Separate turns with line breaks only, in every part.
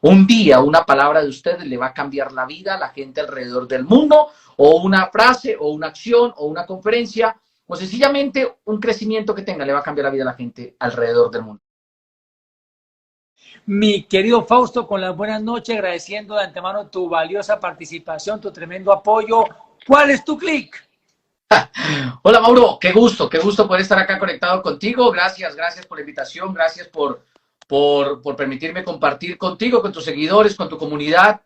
Un día una palabra de ustedes le va a cambiar la vida a la gente alrededor del mundo, o una frase, o una acción, o una conferencia, o sencillamente un crecimiento que tenga le va a cambiar la vida a la gente alrededor del mundo.
Mi querido Fausto, con las buenas noches, agradeciendo de antemano tu valiosa participación, tu tremendo apoyo. ¿Cuál es tu clic?
Hola Mauro, qué gusto poder estar acá conectado contigo. Gracias, gracias por la invitación, gracias por permitirme compartir contigo, con tus seguidores, con tu comunidad,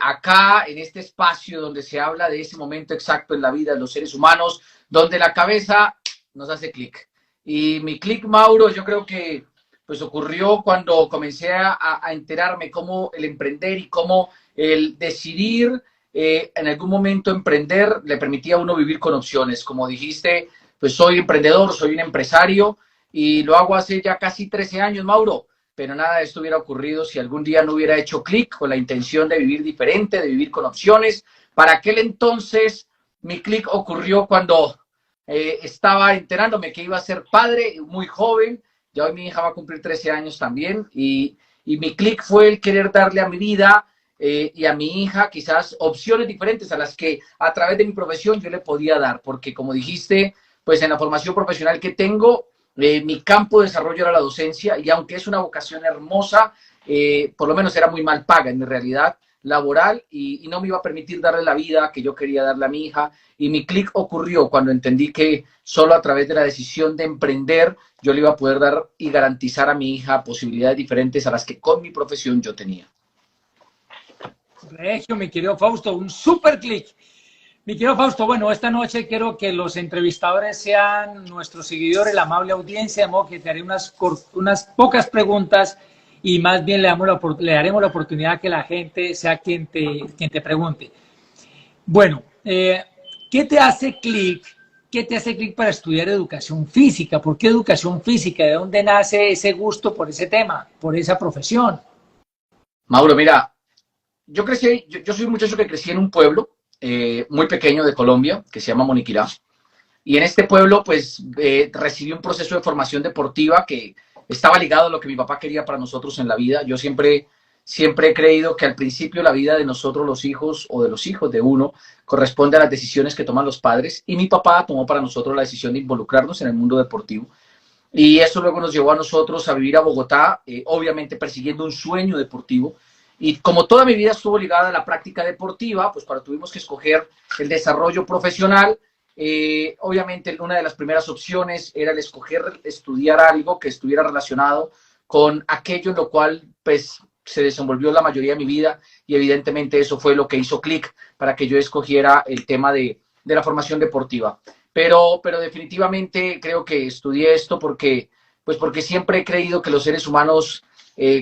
acá en este espacio donde se habla de ese momento exacto en la vida de los seres humanos, donde la cabeza nos hace clic. Y mi clic, Mauro, yo creo que pues ocurrió cuando comencé a enterarme cómo el emprender y cómo el decidir en algún momento emprender le permitía a uno vivir con opciones. Como dijiste, pues soy emprendedor, soy un empresario y lo hago hace ya casi 13 años, Mauro, pero nada de esto hubiera ocurrido si algún día no hubiera hecho clic con la intención de vivir diferente, de vivir con opciones. Para aquel entonces, mi clic ocurrió cuando estaba enterándome que iba a ser padre muy joven. Ya hoy mi hija va a cumplir 13 años también y mi clic fue el querer darle a mi vida y a mi hija quizás opciones diferentes a las que a través de mi profesión yo le podía dar, porque como dijiste, pues en la formación profesional que tengo, mi campo de desarrollo era la docencia y aunque es una vocación hermosa, por lo menos era muy mal paga en mi realidad laboral y no me iba a permitir darle la vida que yo quería darle a mi hija. Y mi clic ocurrió cuando entendí que solo a través de la decisión de emprender yo le iba a poder dar y garantizar a mi hija posibilidades diferentes a las que con mi profesión yo tenía.
Regio, mi querido Fausto, un super clic. Mi querido Fausto, bueno, esta noche quiero que los entrevistadores sean nuestros seguidores, la amable audiencia, de modo que te haré unas pocas preguntas y más bien le daremos la oportunidad que la gente sea quien te pregunte. Bueno, ¿qué te hace clic? ¿Qué te hace clic para estudiar educación física? ¿Por qué educación física? ¿De dónde nace ese gusto por ese tema, por esa profesión?
Mauro, mira, yo soy un muchacho que crecí en un pueblo muy pequeño de Colombia que se llama Moniquirá. Y en este pueblo, pues, recibí un proceso de formación deportiva que estaba ligado a lo que mi papá quería para nosotros en la vida. Yo siempre he creído que al principio la vida de nosotros los hijos o de los hijos de uno corresponde a las decisiones que toman los padres. Y mi papá tomó para nosotros la decisión de involucrarnos en el mundo deportivo. Y eso luego nos llevó a nosotros a vivir a Bogotá, obviamente persiguiendo un sueño deportivo. Y como toda mi vida estuvo ligada a la práctica deportiva, pues cuando tuvimos que escoger el desarrollo profesional, obviamente una de las primeras opciones era el escoger estudiar algo que estuviera relacionado con aquello en lo cual pues se desenvolvió la mayoría de mi vida y evidentemente eso fue lo que hizo clic para que yo escogiera el tema de la formación deportiva. Pero definitivamente creo que estudié esto porque siempre he creído que los seres humanos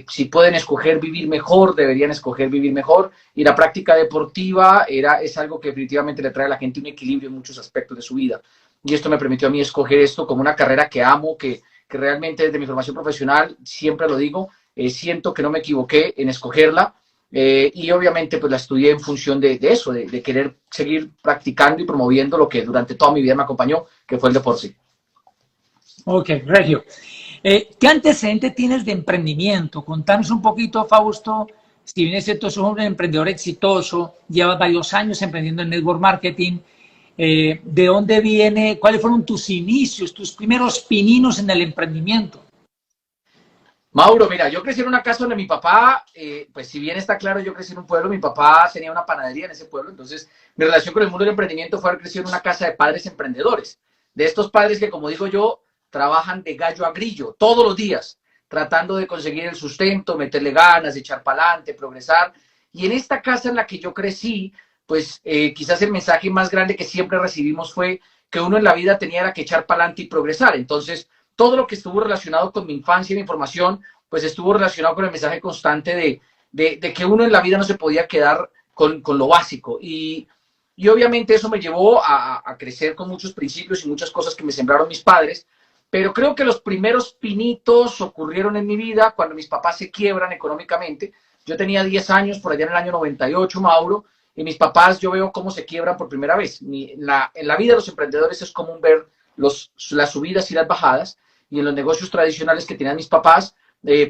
si pueden escoger vivir mejor, deberían escoger vivir mejor. Y la práctica deportiva es algo que definitivamente le trae a la gente un equilibrio en muchos aspectos de su vida. Y esto me permitió a mí escoger esto como una carrera que amo, que realmente desde mi formación profesional, siempre lo digo, siento que no me equivoqué en escogerla. Y obviamente pues la estudié en función de eso, de querer seguir practicando y promoviendo lo que durante toda mi vida me acompañó, que fue el deporte.
Ok, Regio. ¿Qué antecedente tienes de emprendimiento? Contanos un poquito, Fausto. Si bien es cierto, sos un emprendedor exitoso, llevas varios años emprendiendo en network marketing. ¿De dónde viene? ¿Cuáles fueron tus inicios, tus primeros pininos en el emprendimiento?
Mauro, mira, yo crecí en una casa donde mi papá, pues si bien está claro, yo crecí en un pueblo, mi papá tenía una panadería en ese pueblo, entonces mi relación con el mundo del emprendimiento fue haber crecido en una casa de padres emprendedores, de estos padres que, como digo yo, trabajan de gallo a grillo todos los días, tratando de conseguir el sustento, meterle ganas, echar para adelante, progresar. Y en esta casa en la que yo crecí, pues quizás el mensaje más grande que siempre recibimos fue que uno en la vida tenía que echar para adelante y progresar. Entonces, todo lo que estuvo relacionado con mi infancia y mi formación, pues estuvo relacionado con el mensaje constante de que uno en la vida no se podía quedar con lo básico. Y obviamente eso me llevó a crecer con muchos principios y muchas cosas que me sembraron mis padres, pero creo que los primeros pinitos ocurrieron en mi vida cuando mis papás se quiebran económicamente. Yo tenía 10 años, por allá en el año 98, Mauro, y mis papás yo veo cómo se quiebran por primera vez. En la vida de los emprendedores es común ver las subidas y las bajadas, y en los negocios tradicionales que tenían mis papás,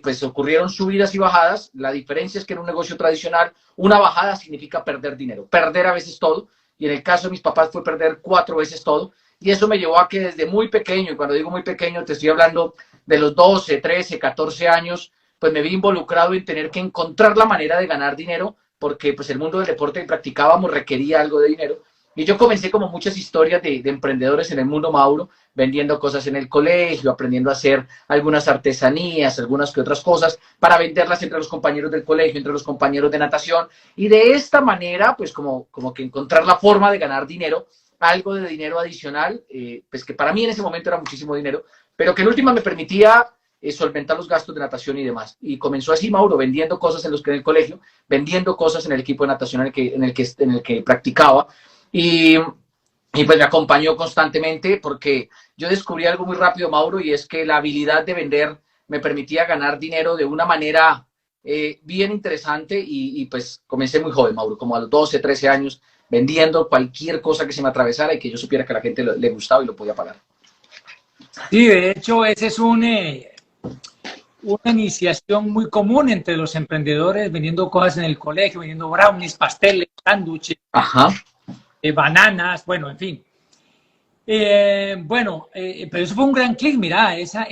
pues ocurrieron subidas y bajadas. La diferencia es que en un negocio tradicional una bajada significa perder dinero, perder a veces todo, y en el caso de mis papás fue perder 4 veces todo, y eso me llevó a que desde muy pequeño, y cuando digo muy pequeño te estoy hablando de los 12, 13, 14 años, pues me vi involucrado en tener que encontrar la manera de ganar dinero, porque pues el mundo del deporte que practicábamos requería algo de dinero. Y yo comencé como muchas historias de emprendedores en el mundo, Mauro, vendiendo cosas en el colegio, aprendiendo a hacer algunas artesanías, algunas que otras cosas, para venderlas entre los compañeros del colegio, entre los compañeros de natación. Y de esta manera, pues como que encontrar la forma de ganar dinero, algo de dinero adicional, pues que para mí en ese momento era muchísimo dinero, pero que en última me permitía solventar los gastos de natación y demás. Y comenzó así, Mauro, vendiendo cosas en el colegio, vendiendo cosas en el equipo de natación en el que practicaba. Y, y pues me acompañó constantemente porque yo descubrí algo muy rápido, Mauro, y es que la habilidad de vender me permitía ganar dinero de una manera bien interesante y pues comencé muy joven, Mauro, como a los 12, 13 años, vendiendo cualquier cosa que se me atravesara y que yo supiera que a la gente le gustaba y lo podía pagar.
Sí, de hecho, ese es una iniciación muy común entre los emprendedores, vendiendo cosas en el colegio, vendiendo brownies, pasteles, sándwiches, bananas, bueno, en fin. Pero eso fue un gran clic, mira, esa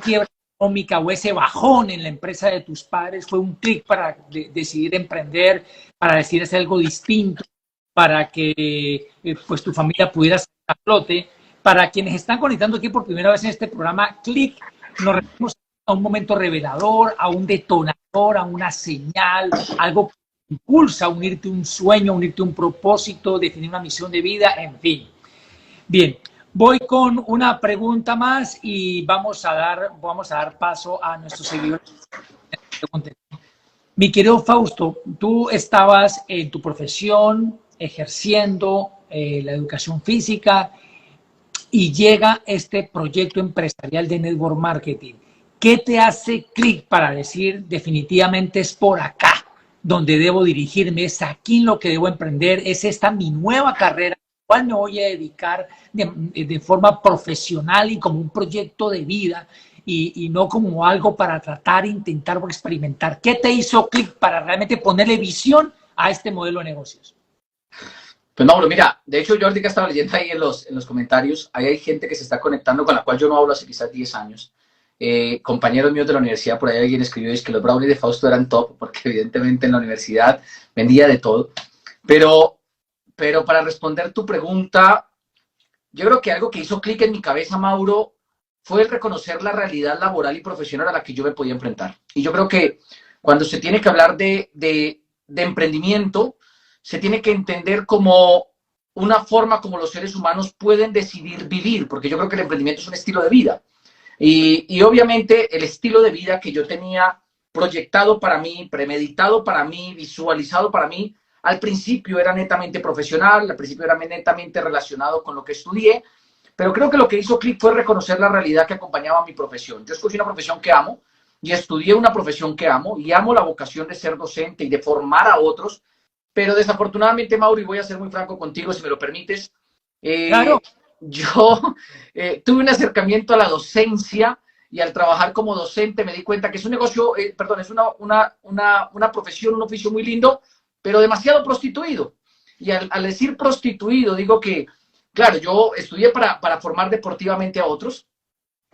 quiebra económica o ese bajón en la empresa de tus padres fue un clic para decidir emprender, para decidir hacer algo distinto, para que pues tu familia pudiera salir a flote. Para quienes están conectando aquí por primera vez en este programa, clic, nos referimos a un momento revelador, a un detonador, a una señal, algo que impulsa a unirte a un sueño, a unirte a un propósito, definir una misión de vida, en fin. Bien, voy con una pregunta más y vamos a dar paso a nuestros seguidores. Mi querido Fausto, tú estabas en tu profesión ejerciendo la educación física y llega este proyecto empresarial de network marketing. ¿Qué te hace clic para decir definitivamente es por acá donde debo dirigirme, es aquí en lo que debo emprender, es esta mi nueva carrera, a la cual me voy a dedicar de forma profesional y como un proyecto de vida y no como algo para tratar, intentar o experimentar? ¿Qué te hizo clic para realmente ponerle visión a este modelo de negocios?
Pues Mauro, mira, de hecho yo ahorita estaba leyendo ahí en los comentarios, ahí hay gente que se está conectando con la cual yo no hablo hace quizás 10 años. Compañeros míos de la universidad, por ahí alguien escribió es que los brownies de Fausto eran top, porque evidentemente en la universidad vendía de todo. Pero para responder tu pregunta, yo creo que algo que hizo clic en mi cabeza, Mauro, fue el reconocer la realidad laboral y profesional a la que yo me podía enfrentar. Y yo creo que cuando se tiene que hablar de emprendimiento, se tiene que entender como una forma como los seres humanos pueden decidir vivir, porque yo creo que el emprendimiento es un estilo de vida. Y obviamente el estilo de vida que yo tenía proyectado para mí, premeditado para mí, visualizado para mí, al principio era netamente profesional, al principio era netamente relacionado con lo que estudié, pero creo que lo que hizo clic fue reconocer la realidad que acompañaba mi profesión. Yo escogí una profesión que amo y estudié una profesión que amo y amo la vocación de ser docente y de formar a otros. Pero desafortunadamente, Mauro, y voy a ser muy franco contigo, si me lo permites,
Claro.
yo tuve un acercamiento a la docencia y al trabajar como docente me di cuenta que es un negocio, perdón, es una profesión, un oficio muy lindo, pero demasiado prostituido. Y al decir prostituido, digo que, claro, yo estudié para formar deportivamente a otros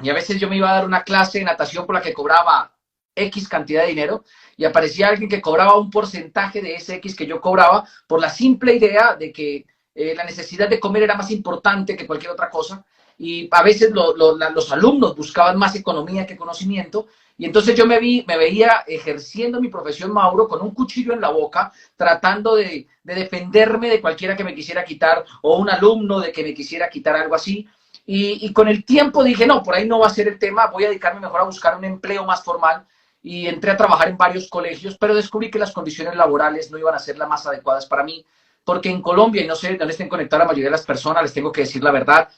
y a veces yo me iba a dar una clase de natación por la que cobraba X cantidad de dinero y aparecía alguien que cobraba un porcentaje de ese X que yo cobraba por la simple idea de que la necesidad de comer era más importante que cualquier otra cosa y a veces los alumnos buscaban más economía que conocimiento y entonces yo me veía ejerciendo mi profesión, Mauro, con un cuchillo en la boca, tratando de defenderme de cualquiera que me quisiera quitar o un alumno de que me quisiera quitar algo así. Y con el tiempo dije, no, por ahí no va a ser el tema, voy a dedicarme mejor a buscar un empleo más formal y entré a trabajar en varios colegios, pero descubrí que las condiciones laborales no iban a ser las más adecuadas para mí, porque en Colombia, y no sé dónde estén conectadas la mayoría de las personas, les tengo que decir la verdad,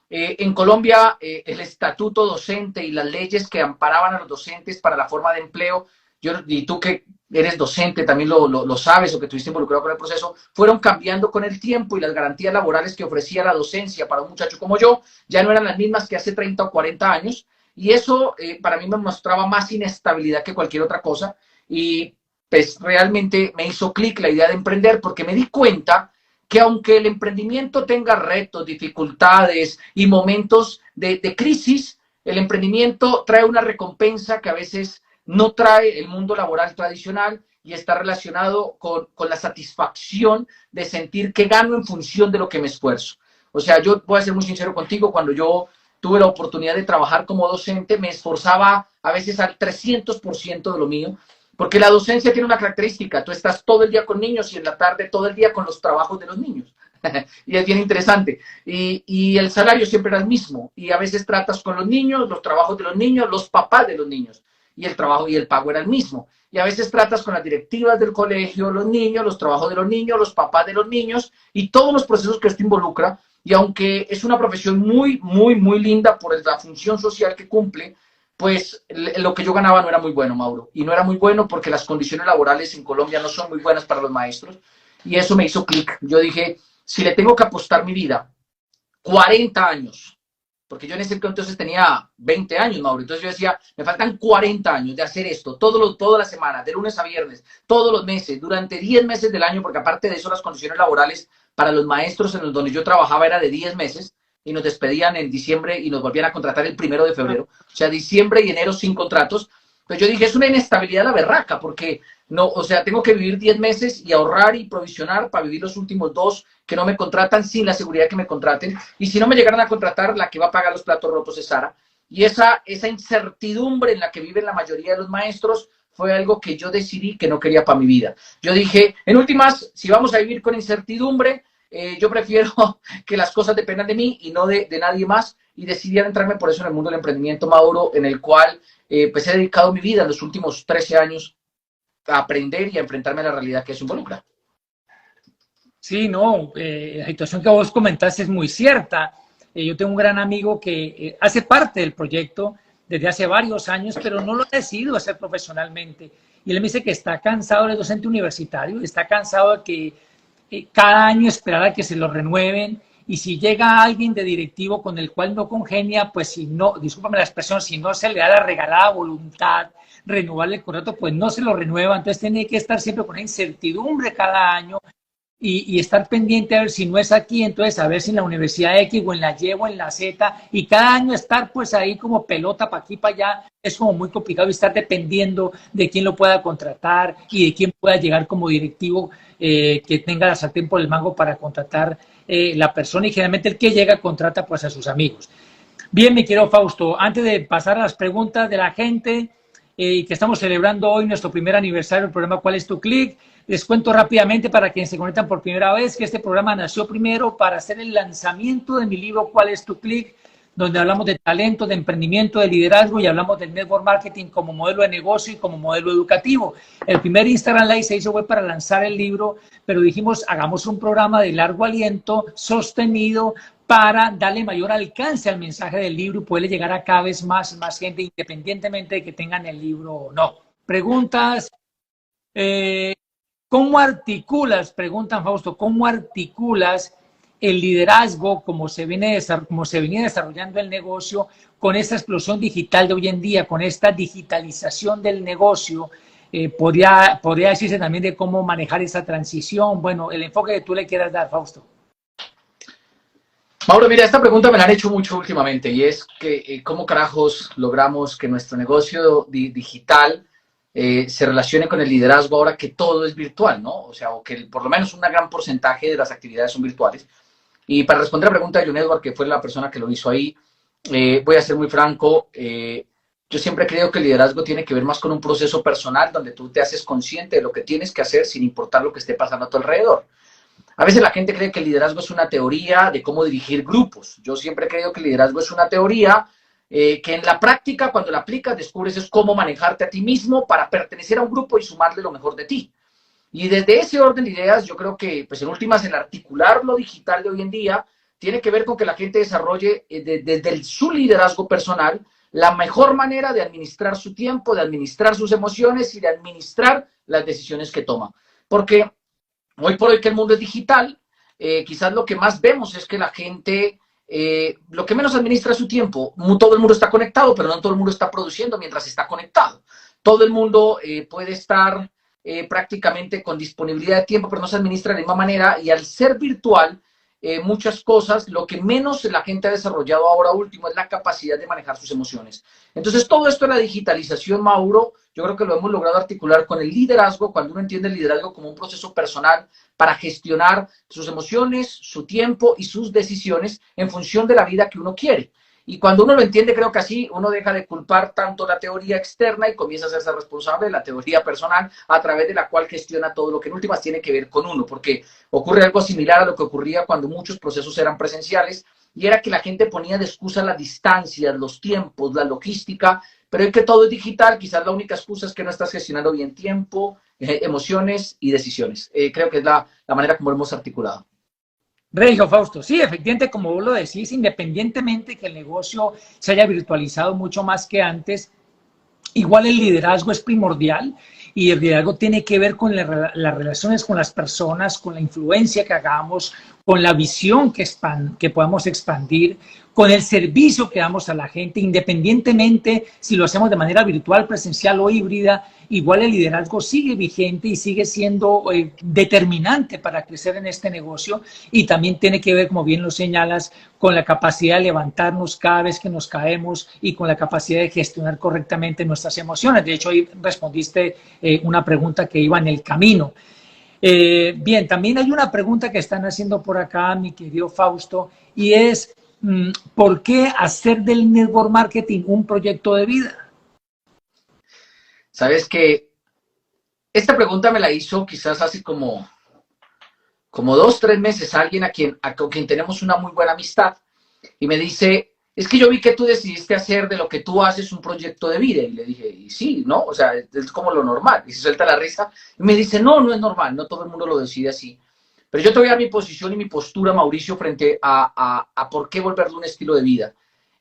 en Colombia el estatuto docente y las leyes que amparaban a los docentes para la forma de empleo, y tú que eres docente también lo sabes o que estuviste involucrado con el proceso, fueron cambiando con el tiempo y las garantías laborales que ofrecía la docencia para un muchacho como yo ya no eran las mismas que hace 30 o 40 años. Y eso para mí me mostraba más inestabilidad que cualquier otra cosa. Y pues realmente me hizo clic la idea de emprender porque me di cuenta que aunque el emprendimiento tenga retos, dificultades y momentos de crisis, el emprendimiento trae una recompensa que a veces no trae el mundo laboral tradicional y está relacionado con la satisfacción de sentir que gano en función de lo que me esfuerzo. O sea, yo voy a ser muy sincero contigo, cuando yo tuve la oportunidad de trabajar como docente, me esforzaba a veces al 300% de lo mío, porque la docencia tiene una característica: tú estás todo el día con niños y en la tarde todo el día con los trabajos de los niños. Y es bien interesante. Y el salario siempre era el mismo. Y a veces tratas con los niños, los trabajos de los niños, los papás de los niños. Y el trabajo y el pago era el mismo. Y a veces tratas con las directivas del colegio, los niños, los trabajos de los niños, los papás de los niños y todos los procesos que esto involucra. Y aunque es una profesión muy, muy, muy linda por la función social que cumple, pues lo que yo ganaba no era muy bueno, Mauro. Y no era muy bueno porque las condiciones laborales en Colombia no son muy buenas para los maestros. Y eso me hizo clic. Yo dije, si le tengo que apostar mi vida, 40 años, porque yo en ese entonces tenía 20 años, Mauro. Entonces yo decía, me faltan 40 años de hacer esto, todas las semanas, de lunes a viernes, todos los meses, durante 10 meses del año, porque aparte de eso las condiciones laborales para los maestros en los donde yo trabajaba era de 10 meses y nos despedían en diciembre y nos volvían a contratar el 1 de febrero. O sea, diciembre y enero sin contratos. Pues yo dije, es una inestabilidad la berraca, porque no, o sea, tengo que vivir 10 meses y ahorrar y provisionar para vivir los últimos 2 que no me contratan sin la seguridad que me contraten. Y si no me llegaran a contratar, la que va a pagar los platos rotos es Sara. Y esa incertidumbre en la que viven la mayoría de los maestros fue algo que yo decidí que no quería para mi vida. Yo dije, en últimas, si vamos a vivir con incertidumbre, yo prefiero que las cosas dependan de mí y no de nadie más. Y decidí adentrarme por eso en el mundo del emprendimiento, Mauro, en el cual pues he dedicado mi vida en los últimos 13 años a aprender y a enfrentarme a la realidad que eso involucra.
Sí, no, la situación que vos comentaste es muy cierta. Yo tengo un gran amigo que hace parte del proyecto desde hace varios años, pero no lo ha decidido hacer profesionalmente. Y él me dice que está cansado de docente universitario, está cansado de que cada año esperar a que se lo renueven. Y si llega alguien de directivo con el cual no congenia, pues si no, discúlpame la expresión, si no se le da la regalada voluntad, renovarle el contrato, pues no se lo renueva. Entonces tiene que estar siempre con una incertidumbre cada año y estar pendiente a ver si no es aquí, entonces a ver si en la Universidad X o en la Y o en la Z, y cada año estar pues ahí como pelota para aquí para allá es como muy complicado, y estar dependiendo de quién lo pueda contratar y de quién pueda llegar como directivo que tenga la sartén por el mango para contratar la persona, y generalmente el que llega contrata pues a sus amigos. Bien, mi querido Fausto, antes de pasar a las preguntas de la gente, que estamos celebrando hoy nuestro primer aniversario del programa ¿Cuál es tu clic? Les cuento rápidamente para quienes se conectan por primera vez que este programa nació primero para hacer el lanzamiento de mi libro ¿Cuál es tu clic?, donde hablamos de talento, de emprendimiento, de liderazgo y hablamos del network marketing como modelo de negocio y como modelo educativo. El primer Instagram Live se hizo fue para lanzar el libro, pero dijimos, hagamos un programa de largo aliento, sostenido, para darle mayor alcance al mensaje del libro y poderle llegar a cada vez más y más gente, independientemente de que tengan el libro o no. Preguntas. ¿Cómo articulas, preguntan Fausto, cómo articulas el liderazgo como se venía desarrollando el negocio con esta explosión digital de hoy en día, con esta digitalización del negocio? Podría decirse también de cómo manejar esa transición. Bueno, el enfoque que tú le quieras dar, Fausto.
Mauro, mira, esta pregunta me la han hecho mucho últimamente, y es que ¿cómo carajos logramos que nuestro negocio digital se relacione con el liderazgo ahora que todo es virtual, ¿no? O sea, o que por lo menos un gran porcentaje de las actividades son virtuales. Y para responder a la pregunta de John Edward, que fue la persona que lo hizo ahí, voy a ser muy franco. Yo siempre creo que el liderazgo tiene que ver más con un proceso personal donde tú te haces consciente de lo que tienes que hacer sin importar lo que esté pasando a tu alrededor. A veces la gente cree que el liderazgo es una teoría de cómo dirigir grupos. Yo siempre creo que el liderazgo es una teoría que en la práctica, cuando la aplicas, descubres es cómo manejarte a ti mismo para pertenecer a un grupo y sumarle lo mejor de ti. Y desde ese orden de ideas, yo creo que, pues en últimas, el articular lo digital de hoy en día tiene que ver con que la gente desarrolle desde su liderazgo personal la mejor manera de administrar su tiempo, de administrar sus emociones y de administrar las decisiones que toma. Porque hoy por hoy que el mundo es digital, quizás lo que más vemos es que la gente lo que menos administra es su tiempo. Todo el mundo está conectado, pero no todo el mundo está produciendo mientras está conectado. Todo el mundo puede estar prácticamente con disponibilidad de tiempo, pero no se administra de la misma manera, y al ser virtual, muchas cosas, lo que menos la gente ha desarrollado ahora último es la capacidad de manejar sus emociones. Entonces, todo esto de la digitalización, Mauro, yo creo que lo hemos logrado articular con el liderazgo, cuando uno entiende el liderazgo como un proceso personal para gestionar sus emociones, su tiempo y sus decisiones en función de la vida que uno quiere. Y cuando uno lo entiende, creo que así uno deja de culpar tanto la teoría externa y comienza a hacerse responsable de la teoría personal a través de la cual gestiona todo lo que en últimas tiene que ver con uno, porque ocurre algo similar a lo que ocurría cuando muchos procesos eran presenciales, y era que la gente ponía de excusa las distancias, los tiempos, la logística, pero es que todo es digital, quizás la única excusa es que no estás gestionando bien tiempo, emociones y decisiones. Creo que es la manera como lo hemos articulado.
Regio, Fausto, sí, efectivamente, como vos lo decís, independientemente que el negocio se haya virtualizado mucho más que antes, igual el liderazgo es primordial, y el liderazgo tiene que ver con las relaciones con las personas, con la influencia que hagamos, con la visión que podamos expandir, con el servicio que damos a la gente, independientemente si lo hacemos de manera virtual, presencial o híbrida. Igual el liderazgo sigue vigente y sigue siendo determinante para crecer en este negocio, y también tiene que ver, como bien lo señalas, con la capacidad de levantarnos cada vez que nos caemos y con la capacidad de gestionar correctamente nuestras emociones. De hecho, ahí respondiste una pregunta que iba en el camino. Bien, también hay una pregunta que están haciendo por acá, mi querido Fausto, y es, ¿por qué hacer del network marketing un proyecto de vida?
Sabes que esta pregunta me la hizo quizás hace como 2, 3 meses alguien con quien tenemos una muy buena amistad, y me dice, es que yo vi que tú decidiste hacer de lo que tú haces un proyecto de vida. Y le dije, y sí, ¿no? O sea, es como lo normal. Y se suelta la risa y me dice, no, no es normal, no todo el mundo lo decide así. Pero yo te voy a dar mi posición y mi postura, Mauricio, frente a por qué volverlo un estilo de vida.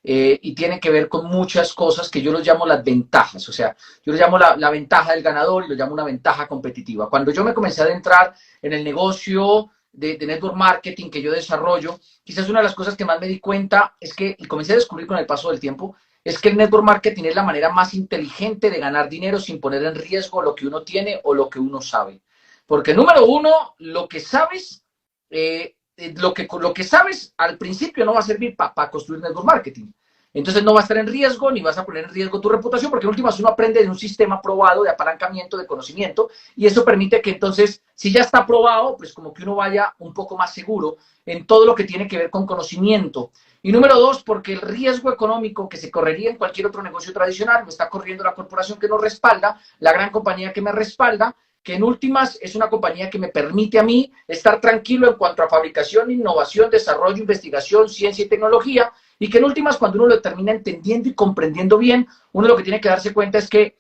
Y tiene que ver con muchas cosas que yo los llamo las ventajas. O sea, yo lo llamo la ventaja del ganador y lo llamo una ventaja competitiva. Cuando yo me comencé a adentrar en el negocio de network marketing que yo desarrollo, quizás una de las cosas que más me di cuenta es que, y comencé a descubrir con el paso del tiempo, es que el network marketing es la manera más inteligente de ganar dinero sin poner en riesgo lo que uno tiene o lo que uno sabe. Porque número uno, lo que sabes, lo que sabes al principio no va a servir para construir network marketing. Entonces no va a estar en riesgo, ni vas a poner en riesgo tu reputación, porque en últimas uno aprende de un sistema probado de apalancamiento, de conocimiento, y eso permite que entonces, si ya está probado, pues como que uno vaya un poco más seguro en todo lo que tiene que ver con conocimiento. Y número dos, porque el riesgo económico que se correría en cualquier otro negocio tradicional lo está corriendo la corporación que nos respalda, la gran compañía que me respalda, que en últimas es una compañía que me permite a mí estar tranquilo en cuanto a fabricación, innovación, desarrollo, investigación, ciencia y tecnología, y que en últimas, cuando uno lo termina entendiendo y comprendiendo bien, uno lo que tiene que darse cuenta es que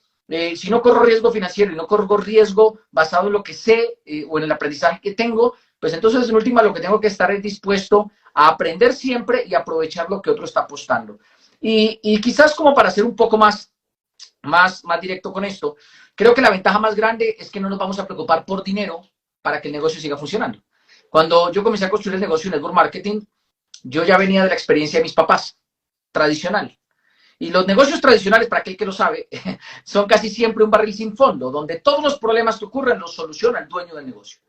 si no corro riesgo financiero y no corro riesgo basado en lo que sé o en el aprendizaje que tengo, pues entonces en últimas lo que tengo que estar es dispuesto a aprender siempre y aprovechar lo que otro está apostando. Y quizás como para ser un poco más directo con esto, creo que la ventaja más grande es que no nos vamos a preocupar por dinero para que el negocio siga funcionando. Cuando yo comencé a construir el negocio de network marketing, yo ya venía de la experiencia de mis papás, tradicional. Y los negocios tradicionales, para aquel que lo sabe, son casi siempre un barril sin fondo, donde todos los problemas que ocurren los soluciona el dueño del negocio.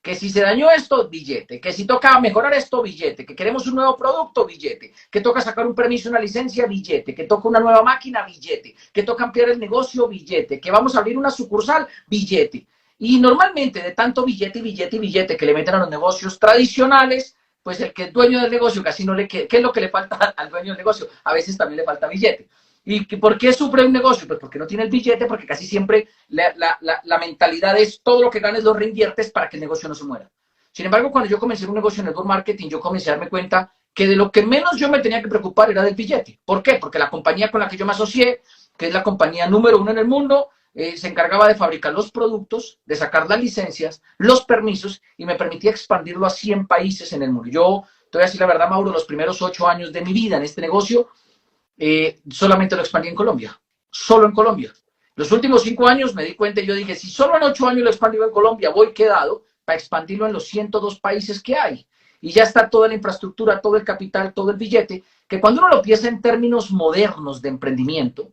Que si se dañó esto, billete. Que si toca mejorar esto, billete. Que queremos un nuevo producto, billete. Que toca sacar un permiso, una licencia, billete. Que toca una nueva máquina, billete. Que toca ampliar el negocio, billete. Que vamos a abrir una sucursal, billete. Y normalmente de tanto billete y billete y billete que le meten a los negocios tradicionales, pues el que es dueño del negocio casi no le queda. ¿Qué es lo que le falta al dueño del negocio? A veces también le falta billete. ¿Y por qué sufre un negocio? Pues porque no tiene el billete, porque casi siempre la mentalidad es todo lo que ganes lo reinviertes para que el negocio no se muera. Sin embargo, cuando yo comencé un negocio en network marketing, yo comencé a darme cuenta que de lo que menos yo me tenía que preocupar era del billete. ¿Por qué? Porque la compañía con la que yo me asocié, que es la compañía número 1 en el mundo, se encargaba de fabricar los productos, de sacar las licencias, los permisos, y me permitía expandirlo a 100 países en el mundo. Yo, te voy a decir la verdad, Mauro, los primeros 8 años de mi vida en este negocio, solamente lo expandí en Colombia, solo en Colombia. Los últimos 5 años me di cuenta y yo dije, si solo en 8 años lo he expandido en Colombia, voy quedado para expandirlo en los 102 países que hay. y ya está toda la infraestructura, todo el capital, todo el billete, que cuando uno lo piensa en términos modernos de emprendimiento,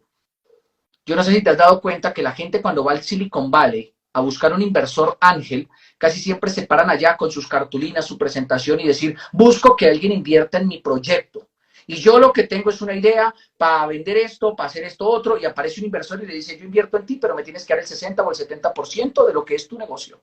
yo no sé si te has dado cuenta que la gente cuando va al Silicon Valley a buscar un inversor ángel, casi siempre se paran allá con sus cartulinas, su presentación y decir, busco que alguien invierta en mi proyecto. Y yo lo que tengo es una idea para vender esto, para hacer esto otro, y aparece un inversor y le dice, yo invierto en ti, pero me tienes que dar el 60 o el 70% de lo que es tu negocio.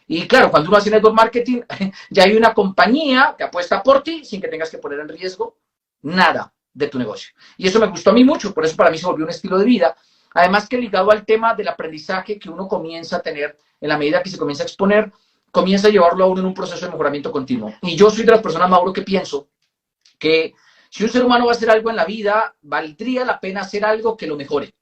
Y claro, cuando uno hace network marketing, ya hay una compañía que apuesta por ti sin que tengas que poner en riesgo nada de tu negocio. Y eso me gustó a mí mucho, por eso para mí se volvió un estilo de vida. Además que ligado al tema del aprendizaje que uno comienza a tener en la medida que se comienza a exponer, comienza a llevarlo a uno en un proceso de mejoramiento continuo. Y yo soy de las personas, Mauro, que pienso que si un ser humano va a hacer algo en la vida, valdría la pena hacer algo que lo mejore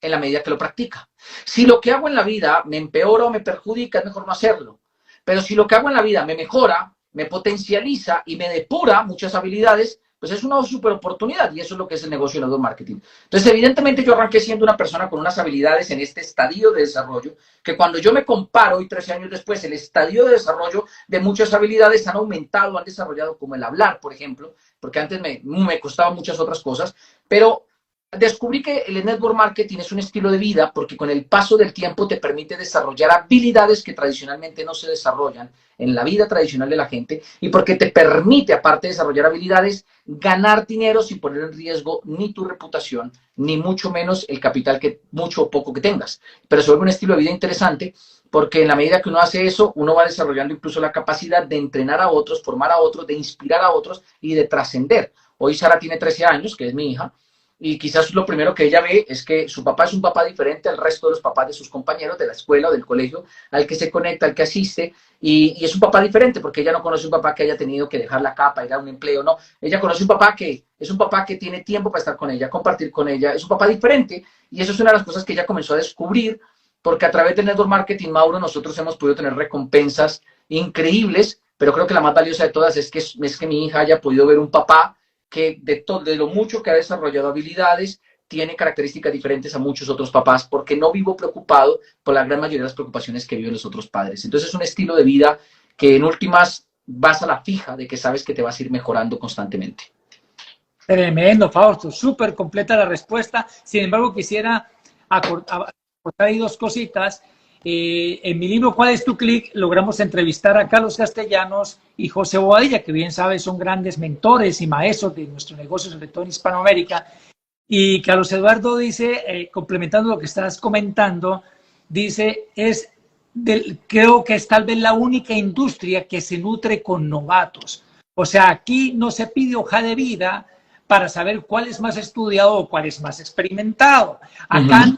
en la medida que lo practica. Si lo que hago en la vida me empeora o me perjudica, es mejor no hacerlo. Pero si lo que hago en la vida me mejora, me potencializa y me depura muchas habilidades, pues es una super oportunidad y eso es lo que es el negocio de network marketing. Entonces, evidentemente yo arranqué siendo una persona con unas habilidades en este estadio de desarrollo, que cuando yo me comparo hoy 13 años después, el estadio de desarrollo de muchas habilidades han aumentado, han desarrollado, como el hablar, por ejemplo, porque antes me costaban muchas otras cosas, pero descubrí que el network marketing es un estilo de vida porque con el paso del tiempo te permite desarrollar habilidades que tradicionalmente no se desarrollan en la vida tradicional de la gente y porque te permite, aparte de desarrollar habilidades, ganar dinero sin poner en riesgo ni tu reputación, ni mucho menos el capital que mucho o poco que tengas. Pero se vuelve un estilo de vida interesante porque en la medida que uno hace eso, uno va desarrollando incluso la capacidad de entrenar a otros, formar a otros, de inspirar a otros y de trascender. Hoy Sara tiene 13 años, que es mi hija, y quizás lo primero que ella ve es que su papá es un papá diferente al resto de los papás de sus compañeros de la escuela o del colegio, al que se conecta, al que asiste, y es un papá diferente porque ella no conoce un papá que haya tenido que dejar la capa, ir a un empleo, no. Ella conoce un papá que es un papá que tiene tiempo para estar con ella, compartir con ella, es un papá diferente, y eso es una de las cosas que ella comenzó a descubrir, porque a través del network marketing, Mauro, nosotros hemos podido tener recompensas increíbles, pero creo que la más valiosa de todas es que mi hija haya podido ver un papá que de lo mucho que ha desarrollado habilidades, tiene características diferentes a muchos otros papás, porque no vivo preocupado por la gran mayoría de las preocupaciones que viven los otros padres. Entonces es un estilo de vida que en últimas vas a la fija de que sabes que te vas a ir mejorando constantemente.
Tremendo, Fausto, súper completa la respuesta. Sin embargo, quisiera acortar ahí dos cositas. En mi libro ¿Cuál es tu clic? Logramos entrevistar a Carlos Castellanos y José Bobadilla, que bien sabes son grandes mentores y maestros de nuestro negocio, sobre todo en Hispanoamérica. Y Carlos Eduardo dice, complementando lo que estás comentando, dice, creo que es tal vez la única industria que se nutre con novatos. O sea, aquí no se pide hoja de vida para saber cuál es más estudiado o cuál es más experimentado. Acá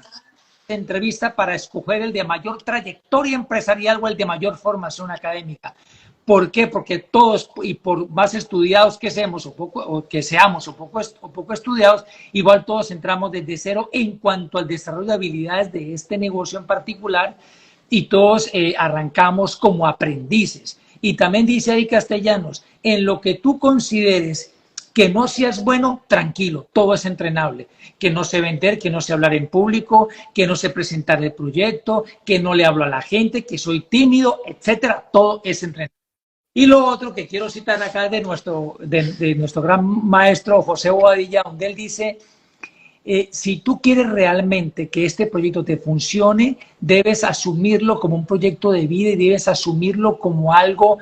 entrevista para escoger el de mayor trayectoria empresarial o el de mayor formación académica. ¿Por qué? Porque todos, y por más estudiados que seamos o poco estudiados, igual todos entramos desde cero en cuanto al desarrollo de habilidades de este negocio en particular y todos arrancamos como aprendices. Y también dice ahí Castellanos, en lo que tú consideres que no seas bueno, tranquilo, todo es entrenable. Que no sé vender, que no sé hablar en público, que no sé presentar el proyecto, que no le hablo a la gente, que soy tímido, etcétera, todo es entrenable. Y lo otro que quiero citar acá de nuestro gran maestro José Bobadilla, donde él dice, si tú quieres realmente que este proyecto te funcione, debes asumirlo como un proyecto de vida y debes asumirlo como algo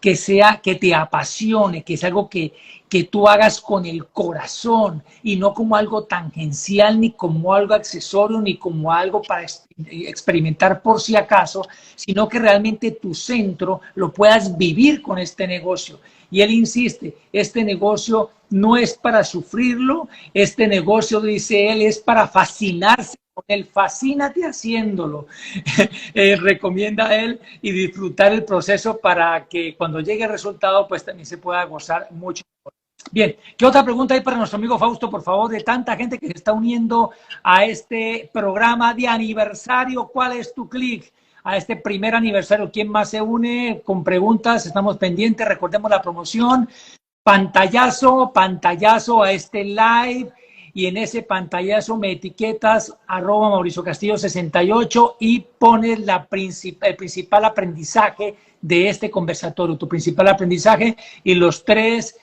que te apasione, que es algo que tú hagas con el corazón y no como algo tangencial, ni como algo accesorio, ni como algo para experimentar por si acaso, sino que realmente tu centro lo puedas vivir con este negocio. Y él insiste, este negocio no es para sufrirlo, este negocio, dice él, es para fascinarse con él, fascínate haciéndolo. Recomienda a él y disfrutar el proceso para que cuando llegue el resultado, pues también se pueda gozar mucho. Bien, ¿qué otra pregunta hay para nuestro amigo Fausto, por favor, de tanta gente que se está uniendo a este programa de aniversario? ¿Cuál es tu clic? A este primer aniversario, ¿quién más se une con preguntas? Estamos pendientes, recordemos la promoción. Pantallazo a este live y en ese pantallazo me etiquetas @Mauricio Castillo 68 y pones el principal aprendizaje de este conversatorio, tu principal aprendizaje, y los tres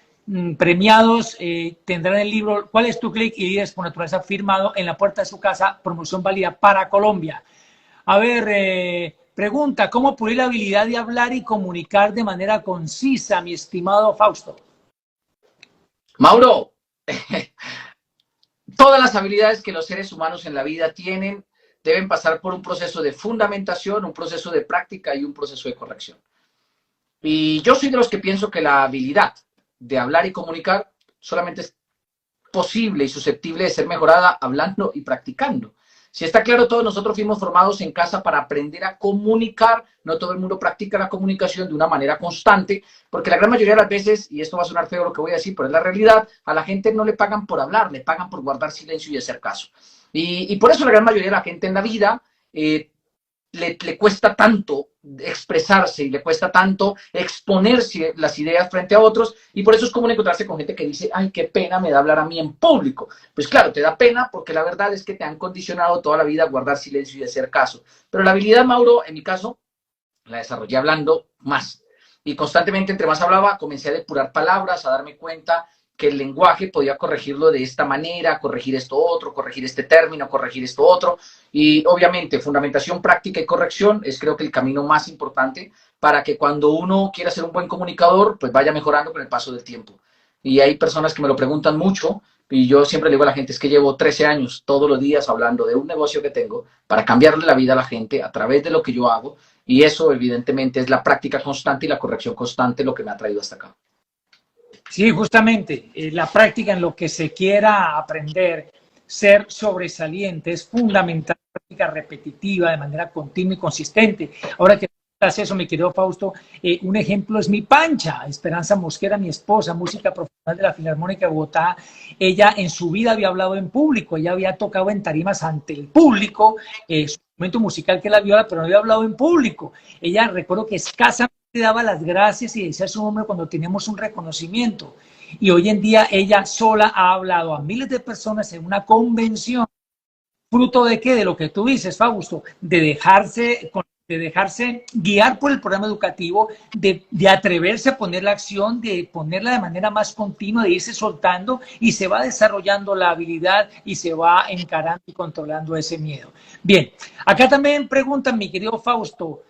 premiados tendrán el libro ¿Cuál es tu clic? Y Líderes por Naturaleza firmado en la puerta de su casa, promoción válida para Colombia. A ver, pregunta, ¿cómo pulir la habilidad de hablar y comunicar de manera concisa, mi estimado Fausto?
Mauro, todas las habilidades que los seres humanos en la vida tienen deben pasar por un proceso de fundamentación, un proceso de práctica y un proceso de corrección. Y yo soy de los que pienso que la habilidad de hablar y comunicar solamente es posible y susceptible de ser mejorada hablando y practicando. Si está claro, todos nosotros fuimos formados en casa para aprender a comunicar. No todo el mundo practica la comunicación de una manera constante, porque la gran mayoría de las veces, y esto va a sonar feo lo que voy a decir, pero es la realidad, a la gente no le pagan por hablar, le pagan por guardar silencio y hacer caso. Y por eso la gran mayoría de la gente en la vida le cuesta tanto expresarse y le cuesta tanto exponerse las ideas frente a otros, y por eso es común encontrarse con gente que dice, ay, qué pena me da hablar a mí en público. Pues claro, te da pena porque la verdad es que te han condicionado toda la vida a guardar silencio y hacer caso. Pero la habilidad, Mauro, en mi caso, la desarrollé hablando más. Y constantemente, entre más hablaba, comencé a depurar palabras, a darme cuenta que el lenguaje podía corregirlo de esta manera, corregir esto otro, corregir este término, corregir esto otro. Y obviamente, fundamentación, práctica y corrección es creo que el camino más importante para que cuando uno quiera ser un buen comunicador, pues vaya mejorando con el paso del tiempo. Y hay personas que me lo preguntan mucho y yo siempre le digo a la gente, es que llevo 13 años todos los días hablando de un negocio que tengo para cambiarle la vida a la gente a través de lo que yo hago, y eso evidentemente es la práctica constante y la corrección constante lo que me ha traído hasta acá.
Sí, justamente, la práctica en lo que se quiera aprender, ser sobresaliente, es fundamental, práctica repetitiva, de manera continua y consistente. Ahora que haces eso, mi querido Fausto, un ejemplo es mi Pancha, Esperanza Mosquera, mi esposa, música profesional de la Filarmónica de Bogotá. Ella en su vida había hablado en público, ella había tocado en tarimas ante el público, su instrumento musical que es la viola, pero no había hablado en público. Ella, recuerdo que escasamente daba las gracias y decía su nombre cuando teníamos un reconocimiento. Y hoy en día ella sola ha hablado a miles de personas en una convención. ¿Fruto de qué? De lo que tú dices, Fausto, de dejarse guiar por el programa educativo, de atreverse a poner la acción, de ponerla de manera más continua, de irse soltando, y se va desarrollando la habilidad y se va encarando y controlando ese miedo. Bien, acá también preguntan, mi querido Fausto,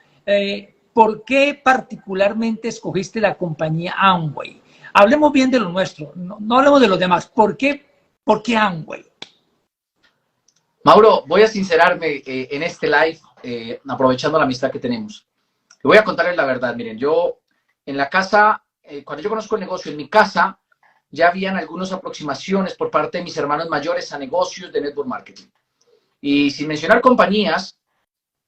¿por qué particularmente escogiste la compañía Amway? Hablemos bien de lo nuestro, no hablemos de los demás. ¿Por qué Amway?
Mauro, voy a sincerarme en este live, aprovechando la amistad que tenemos. Le voy a contarles la verdad. Miren, yo en la casa, cuando yo conozco el negocio, en mi casa ya habían algunas aproximaciones por parte de mis hermanos mayores a negocios de network marketing. Y sin mencionar compañías,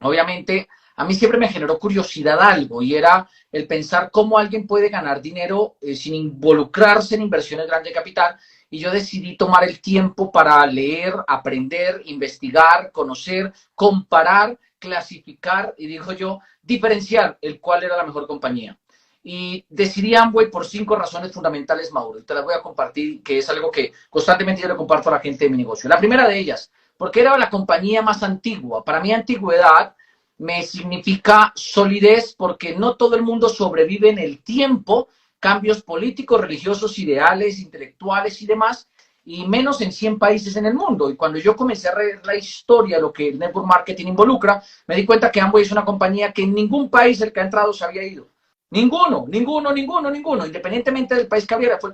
obviamente, a mí siempre me generó curiosidad algo, y era el pensar cómo alguien puede ganar dinero sin involucrarse en inversiones grandes de capital. Y yo decidí tomar el tiempo para leer, aprender, investigar, conocer, comparar, clasificar y, digo yo, diferenciar el cuál era la mejor compañía. Y decidí Amway por 5 razones fundamentales, Mauro, y te las voy a compartir, que es algo que constantemente yo le comparto a la gente de mi negocio. La primera de ellas, porque era la compañía más antigua. Para mí, antigüedad me significa solidez, porque no todo el mundo sobrevive en el tiempo cambios políticos, religiosos, ideales, intelectuales y demás, y menos en 100 países en el mundo. Y cuando yo comencé a leer la historia, lo que el network marketing involucra, me di cuenta que Amway es una compañía que en ningún país el que ha entrado se había ido. Ninguno. Independientemente del país que abriera, fue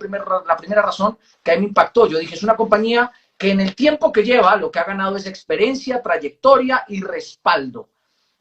la primera razón que a mí me impactó. Yo dije, es una compañía que en el tiempo que lleva, lo que ha ganado es experiencia, trayectoria y respaldo.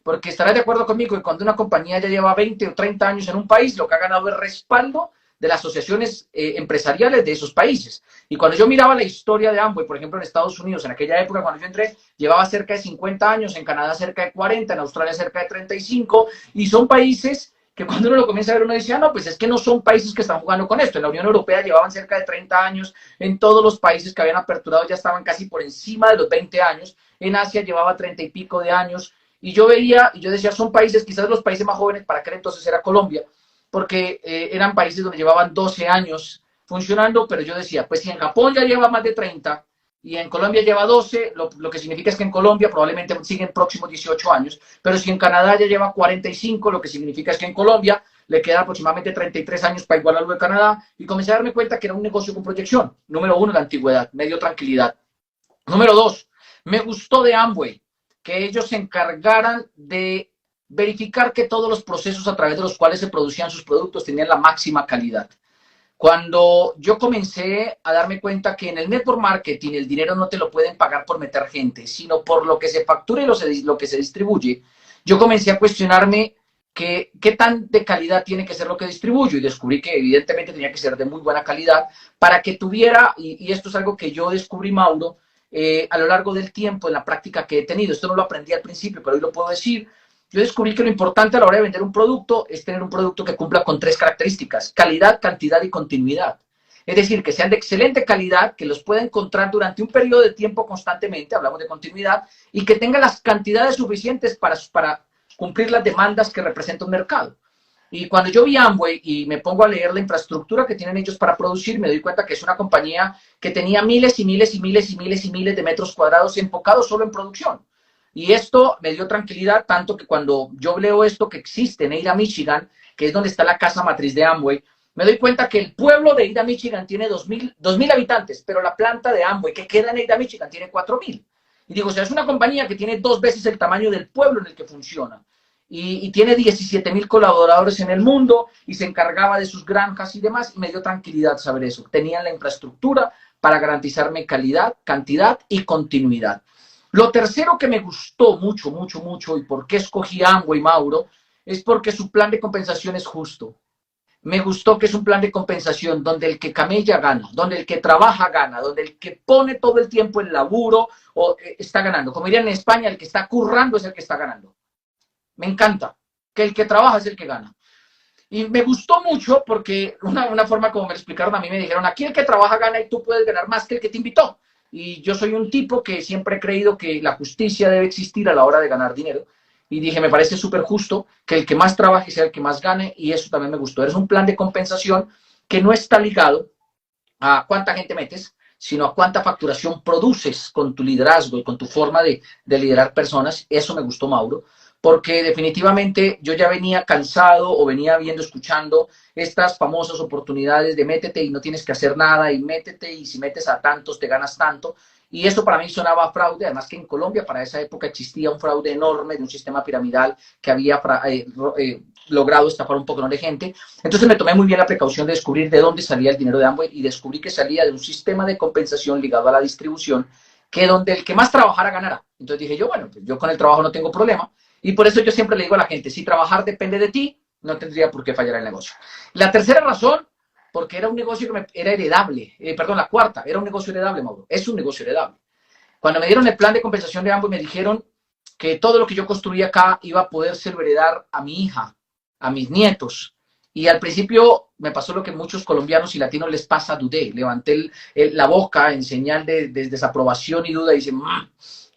Porque estarás de acuerdo conmigo que cuando una compañía ya lleva 20 o 30 años en un país, lo que ha ganado es respaldo de las asociaciones empresariales de esos países. Y cuando yo miraba la historia de Amway, por ejemplo, en Estados Unidos, en aquella época cuando yo entré, llevaba cerca de 50 años, en Canadá cerca de 40, en Australia cerca de 35, y son países que cuando uno lo comienza a ver, uno dice, ah, no, pues es que no son países que están jugando con esto. En la Unión Europea llevaban cerca de 30 años, en todos los países que habían aperturado ya estaban casi por encima de los 20 años, en Asia llevaba 30 y pico de años. Y yo veía, y yo decía, son países, quizás los países más jóvenes, para aquel entonces era Colombia, porque eran países donde llevaban 12 años funcionando, pero yo decía, pues si en Japón ya lleva más de 30, y en Colombia lleva 12, lo que significa es que en Colombia probablemente siguen próximos 18 años, pero si en Canadá ya lleva 45, lo que significa es que en Colombia le quedan aproximadamente 33 años para igualar lo de Canadá, y comencé a darme cuenta que era un negocio con proyección. Número uno, la antigüedad, me dio tranquilidad. Número dos, me gustó de Amway que ellos se encargaran de verificar que todos los procesos a través de los cuales se producían sus productos tenían la máxima calidad. Cuando yo comencé a darme cuenta que en el network marketing el dinero no te lo pueden pagar por meter gente, sino por lo que se factura y lo que se distribuye, yo comencé a cuestionarme qué tan de calidad tiene que ser lo que distribuyo, y descubrí que evidentemente tenía que ser de muy buena calidad para que tuviera, y esto es algo que yo descubrí, Mauro, a lo largo del tiempo en la práctica que he tenido. Esto no lo aprendí al principio, pero hoy lo puedo decir. Yo descubrí que lo importante a la hora de vender un producto es tener un producto que cumpla con 3 características: calidad, cantidad y continuidad. Es decir, que sean de excelente calidad, que los pueda encontrar durante un periodo de tiempo constantemente, hablamos de continuidad, y que tenga las cantidades suficientes para cumplir las demandas que representa un mercado. Y cuando yo vi Amway y me pongo a leer la infraestructura que tienen ellos para producir, me doy cuenta que es una compañía que tenía miles y miles y miles y miles y miles de metros cuadrados enfocados solo en producción. Y esto me dio tranquilidad, tanto que cuando yo leo esto que existe en Ada, Michigan, que es donde está la casa matriz de Amway, me doy cuenta que el pueblo de Ada, Michigan tiene 2.000 habitantes, pero la planta de Amway que queda en Ada, Michigan tiene 4.000. Y digo, o sea, es una compañía que tiene 2 veces el tamaño del pueblo en el que funciona. Y tiene 17.000 colaboradores en el mundo y se encargaba de sus granjas y demás, y me dio tranquilidad saber eso. Tenían la infraestructura para garantizarme calidad, cantidad y continuidad. Lo tercero que me gustó mucho, mucho, mucho, y por qué escogí Amway, Mauro, es porque su plan de compensación es justo. Me gustó que es un plan de compensación donde el que camella gana, donde el que trabaja gana, donde el que pone todo el tiempo el laburo está ganando. Como dirían en España, el que está currando es el que está ganando. Me encanta que el que trabaja es el que gana. Y me gustó mucho porque una forma como me lo explicaron a mí, me dijeron, aquí el que trabaja gana y tú puedes ganar más que el que te invitó. Y yo soy un tipo que siempre he creído que la justicia debe existir a la hora de ganar dinero. Y dije, me parece súper justo que el que más trabaje sea el que más gane, y eso también me gustó. Es un plan de compensación que no está ligado a cuánta gente metes, sino a cuánta facturación produces con tu liderazgo y con tu forma de liderar personas. Eso me gustó, Mauro, porque definitivamente yo ya venía cansado o venía viendo, escuchando estas famosas oportunidades de métete y no tienes que hacer nada, y métete y si metes a tantos te ganas tanto. Y eso para mí sonaba a fraude, además que en Colombia para esa época existía un fraude enorme de un sistema piramidal que había logrado estafar un poco de gente. Entonces me tomé muy bien la precaución de descubrir de dónde salía el dinero de Amway, y descubrí que salía de un sistema de compensación ligado a la distribución, que donde el que más trabajara ganara. Entonces dije yo, bueno, pues yo con el trabajo no tengo problema, y por eso yo siempre le digo a la gente, si trabajar depende de ti, no tendría por qué fallar el negocio. La tercera razón, porque era un negocio que era heredable. La cuarta, era un negocio heredable, Mauro. Es un negocio heredable. Cuando me dieron el plan de compensación de Amway, me dijeron que todo lo que yo construía acá iba a podérselo heredar a mi hija, a mis nietos. Y al principio me pasó lo que muchos colombianos y latinos les pasa, dudé. Levanté la boca en señal de desaprobación y duda, y dije,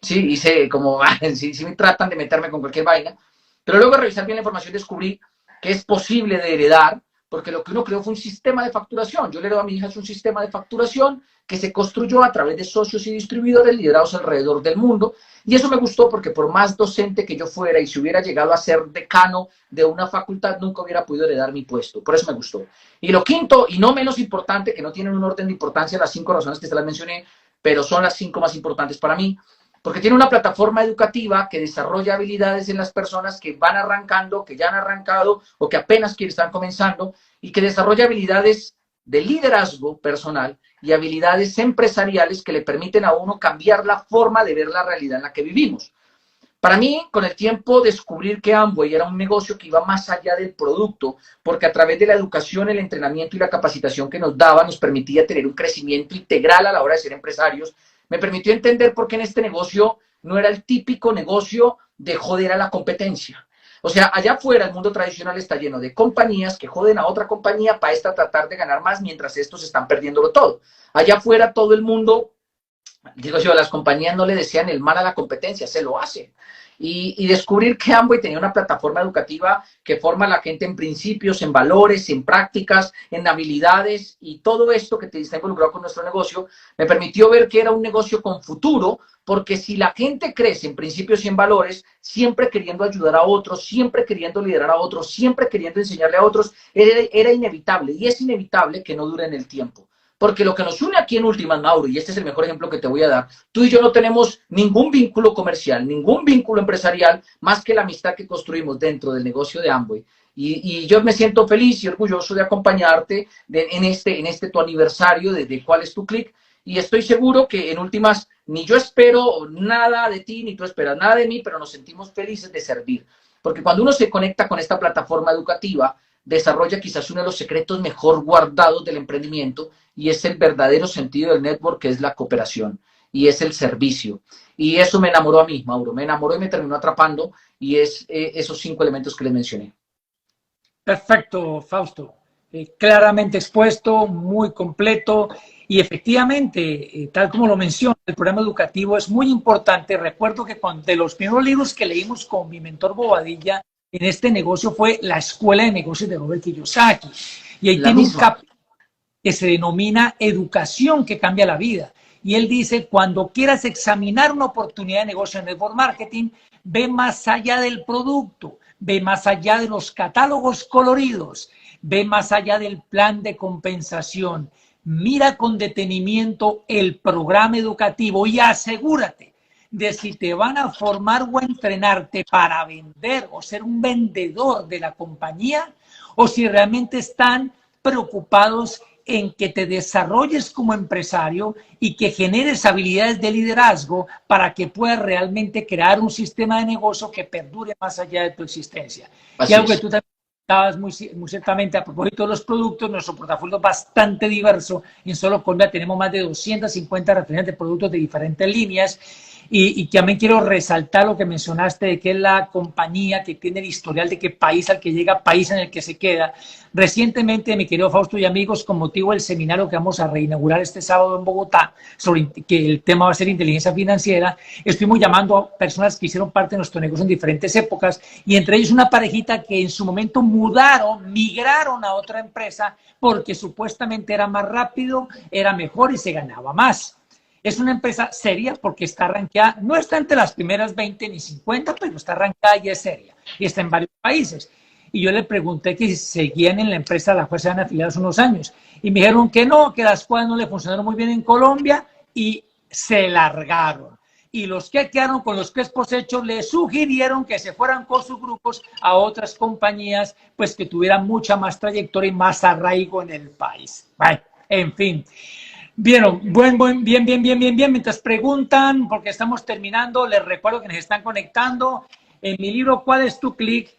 sí, hice como, sí me tratan de meterme con cualquier vaina. Pero luego de revisar bien la información descubrí que es posible de heredar, porque lo que uno creó fue un sistema de facturación. Yo le heredo a mi hija es un sistema de facturación que se construyó a través de socios y distribuidores liderados alrededor del mundo. Y eso me gustó porque por más docente que yo fuera y si hubiera llegado a ser decano de una facultad, nunca hubiera podido heredar mi puesto. Por eso me gustó. Y lo quinto, y no menos importante, que no tienen un orden de importancia, las 5 razones que se las mencioné, pero son las 5 más importantes para mí, porque tiene una plataforma educativa que desarrolla habilidades en las personas que van arrancando, que ya han arrancado o que apenas están comenzando, y que desarrolla habilidades de liderazgo personal y habilidades empresariales que le permiten a uno cambiar la forma de ver la realidad en la que vivimos. Para mí, con el tiempo, descubrir que Amway era un negocio que iba más allá del producto, porque a través de la educación, el entrenamiento y la capacitación que nos daba, nos permitía tener un crecimiento integral a la hora de ser empresarios. Me permitió entender por qué en este negocio no era el típico negocio de joder a la competencia. O sea, allá afuera el mundo tradicional está lleno de compañías que joden a otra compañía para tratar de ganar más mientras estos están perdiéndolo todo. Allá afuera todo el mundo, digo yo, las compañías no le desean el mal a la competencia, se lo hacen. y descubrir que Amway tenía una plataforma educativa que forma a la gente en principios, en valores, en prácticas, en habilidades, y todo esto que te está involucrado con nuestro negocio me permitió ver que era un negocio con futuro, porque si la gente crece en principios y en valores, siempre queriendo ayudar a otros, siempre queriendo liderar a otros, siempre queriendo enseñarle a otros, era inevitable, y es inevitable que no dure en el tiempo. Porque lo que nos une aquí en últimas, Mauro, y este es el mejor ejemplo que te voy a dar, tú y yo no tenemos ningún vínculo comercial, ningún vínculo empresarial, más que la amistad que construimos dentro del negocio de Amway. Y yo me siento feliz y orgulloso de acompañarte en este tu aniversario de cuál es tu clic. Y estoy seguro que en últimas, ni yo espero nada de ti, ni tú esperas nada de mí, pero nos sentimos felices de servir. Porque cuando uno se conecta con esta plataforma educativa, desarrolla quizás uno de los secretos mejor guardados del emprendimiento, y es el verdadero sentido del network, que es la cooperación y es el servicio. Y eso me enamoró a mí, Mauro, me enamoró y me terminó atrapando, y es esos 5 elementos que le mencioné.
Perfecto, Fausto. Claramente expuesto, muy completo y efectivamente, tal como lo menciona, el programa educativo es muy importante. Recuerdo que de los primeros libros que leímos con mi mentor Bobadilla en este negocio fue La Escuela de Negocios de Robert Kiyosaki. Y ahí tiene un capítulo que se denomina Educación que cambia la vida. Y él dice, cuando quieras examinar una oportunidad de negocio en network marketing, ve más allá del producto, ve más allá de los catálogos coloridos, ve más allá del plan de compensación, mira con detenimiento el programa educativo y asegúrate de si te van a formar o entrenarte para vender o ser un vendedor de la compañía, o si realmente están preocupados en que te desarrolles como empresario y que generes habilidades de liderazgo para que puedas realmente crear un sistema de negocio que perdure más allá de tu existencia.
Así
y algo
es.
que tú también estabas muy ciertamente a propósito de los productos, nuestro portafolio es bastante diverso. En solo Colombia tenemos más de 250 referentes de productos de diferentes líneas. Y también quiero resaltar lo que mencionaste de que es la compañía que tiene el historial de qué país al que llega, país en el que se queda. Recientemente, mi querido Fausto y amigos, con motivo del seminario que vamos a reinaugurar este sábado en Bogotá, sobre que el tema va a ser inteligencia financiera, estuvimos llamando a personas que hicieron parte de nuestro negocio en diferentes épocas, y entre ellos una parejita que en su momento migraron a otra empresa porque supuestamente era más rápido, era mejor y se ganaba más. Es una empresa seria porque está rankeada, no está entre las primeras 20 ni 50, pero está rankeada y es seria. Y está en varios países. Y yo le pregunté que si seguían en la empresa a la cual se han afiliado hace unos años. Y me dijeron que no, que las cosas no le funcionaron muy bien en Colombia y se largaron. Y los que quedaron con los crespos hechos le sugirieron que se fueran con sus grupos a otras compañías, pues que tuvieran mucha más trayectoria y más arraigo en el país. Bueno, en fin. Bien. Mientras preguntan, porque estamos terminando, les recuerdo que nos están conectando. En mi libro, ¿Cuál es tu clic?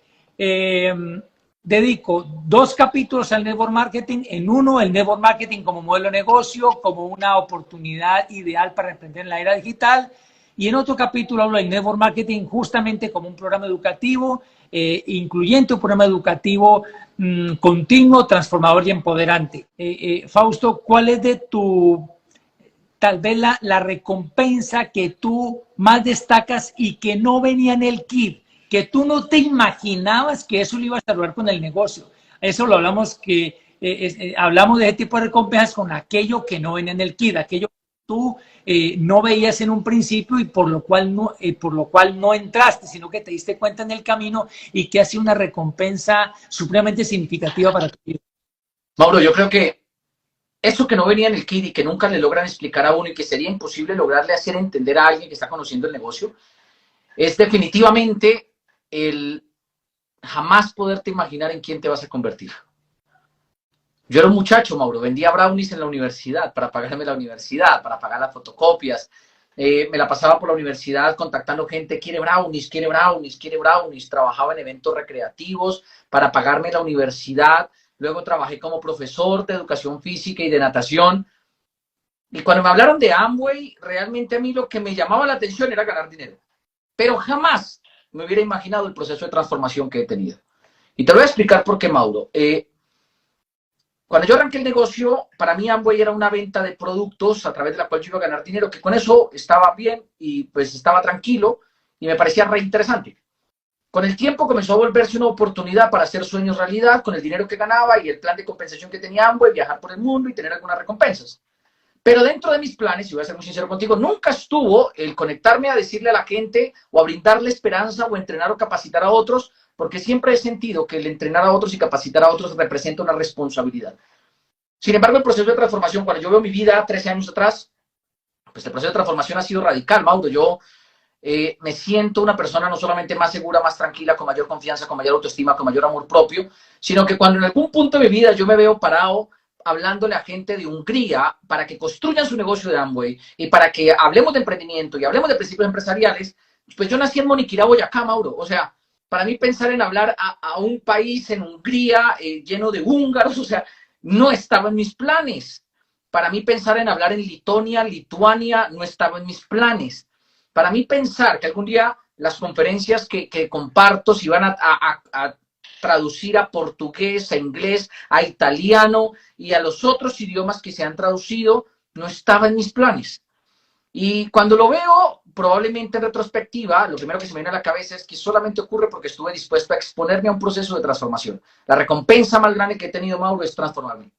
Dedico 2 capítulos al network marketing. En uno, el network marketing como modelo de negocio, como una oportunidad ideal para emprender en la era digital. Y en otro capítulo hablo del network marketing justamente como un programa educativo, incluyente un programa educativo continuo, transformador y empoderante. Fausto, ¿cuál es de tal vez la recompensa que tú más destacas y que no venía en el kit, que tú no te imaginabas que eso lo ibas a lograr con el negocio? Eso lo hablamos, hablamos de ese tipo de recompensas con aquello que no venía en el kit, aquello que tú no veías en un principio y por lo cual no entraste, sino que te diste cuenta en el camino y que ha sido una recompensa supremamente significativa para tu vida.
Mauro, yo creo que eso que no venía en el kit y que nunca le logran explicar a uno y que sería imposible lograrle hacer entender a alguien que está conociendo el negocio, es definitivamente el jamás poderte imaginar en quién te vas a convertir. Yo era un muchacho, Mauro, vendía brownies en la universidad para pagarme la universidad, para pagar las fotocopias. Me la pasaba por la universidad contactando gente, quiere brownies, quiere brownies, quiere brownies. Trabajaba en eventos recreativos para pagarme la universidad. Luego trabajé como profesor de educación física y de natación. Y cuando me hablaron de Amway, realmente a mí lo que me llamaba la atención era ganar dinero. Pero jamás me hubiera imaginado el proceso de transformación que he tenido. Y te lo voy a explicar por qué, Mauro. Cuando yo arranqué el negocio, para mí Amway era una venta de productos a través de la cual yo iba a ganar dinero, que con eso estaba bien y pues estaba tranquilo. y me parecía re interesante. Con el tiempo comenzó a volverse una oportunidad para hacer sueños realidad con el dinero que ganaba y el plan de compensación que tenía Amway, viajar por el mundo y tener algunas recompensas. Pero dentro de mis planes, y voy a ser muy sincero contigo, nunca estuvo el conectarme a decirle a la gente o a brindarle esperanza o entrenar o capacitar a otros, porque siempre he sentido que el entrenar a otros y capacitar a otros representa una responsabilidad. Sin embargo, el proceso de transformación, cuando yo veo mi vida 13 años atrás, pues el proceso de transformación ha sido radical, Mauro. Yo me siento una persona no solamente más segura, más tranquila, con mayor confianza, con mayor autoestima, con mayor amor propio, sino que cuando en algún punto de mi vida yo me veo parado hablándole a gente de Hungría para que construyan su negocio de Amway y para que hablemos de emprendimiento y hablemos de principios empresariales, pues yo nací en Moniquirá, Boyacá, Mauro. O sea, para mí pensar en hablar a un país en Hungría lleno de húngaros, o sea, no estaba en mis planes. Para mí pensar en hablar en Lituania, Lituania, no estaba en mis planes. Para mí pensar que algún día las conferencias que comparto se van a traducir a portugués, a inglés, a italiano y a los otros idiomas que se han traducido, no estaba en mis planes. Y cuando lo veo, probablemente en retrospectiva, lo primero que se me viene a la cabeza es que solamente ocurre porque estuve dispuesto a exponerme a un proceso de transformación. La recompensa más grande que he tenido, Mauro, es transformarme.